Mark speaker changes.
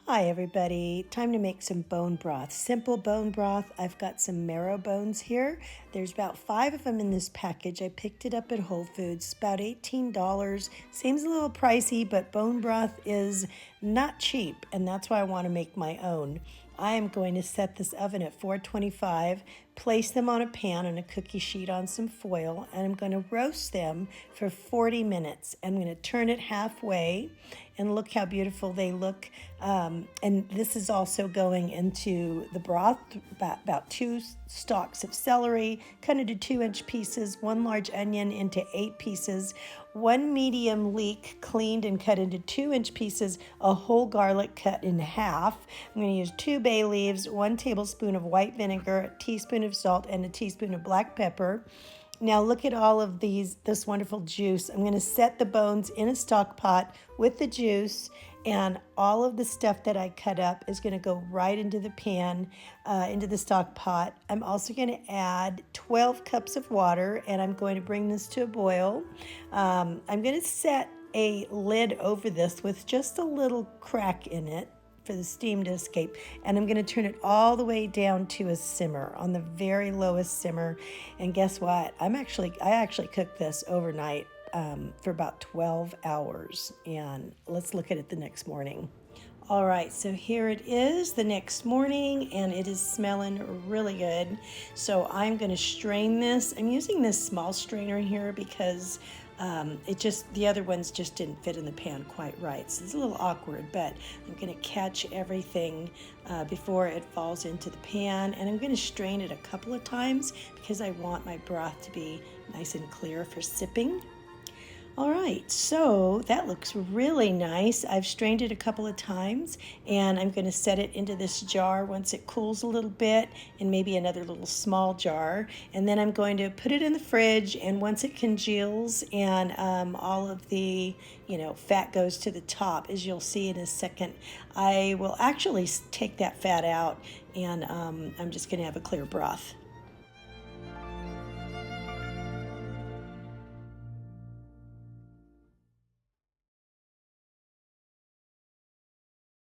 Speaker 1: Hi everybody, time to make some bone broth. Simple bone broth. I've got some marrow bones here. There's about 5 of them in this package. I picked it up at Whole Foods, about $18. Seems a little pricey, but bone broth is not cheap, and that's why I want to make my own. I am going to set this oven at 425, place them on a pan on a cookie sheet on some foil, and I'm going to roast them for 40 minutes. I'm going to turn it halfway, and look how beautiful they look. And this is also going into the broth, about 2 stalks of celery, cut into 2-inch pieces, 1 large onion into 8 pieces, 1 medium leek cleaned and cut into 2-inch pieces, a whole garlic cut in half. I'm going to use 2 bay leaves, 1 tablespoon of white vinegar, a teaspoon of salt, and a teaspoon of black pepper. Now look at all of this wonderful juice. I'm going to set the bones in a stock pot with the juice, and all of the stuff that I cut up is going to go right into the pan, into the stock pot. I'm also going to add 12 cups of water, and I'm going to bring this to a boil. I'm going to set a lid over this with just a little crack in it for the steam to escape, and I'm going to turn it all the way down to a simmer, on the very lowest simmer. And guess what? I actually cooked this overnight for about 12 hours, and let's look at it the next morning. All right, so here it is the next morning, and it is smelling really good. So I'm going to strain this. I'm using this small strainer here because the other ones just didn't fit in the pan quite right. So it's a little awkward, but I'm going to catch everything before it falls into the pan, and I'm going to strain it a couple of times because I want my broth to be nice and clear for sipping. All right, so that looks really nice. I've strained it a couple of times, and I'm going to set it into this jar once it cools a little bit, and maybe another little small jar. And then I'm going to put it in the fridge, and once it congeals and all of the fat goes to the top, as you'll see in a second, I will actually take that fat out, and I'm just going to have a clear broth.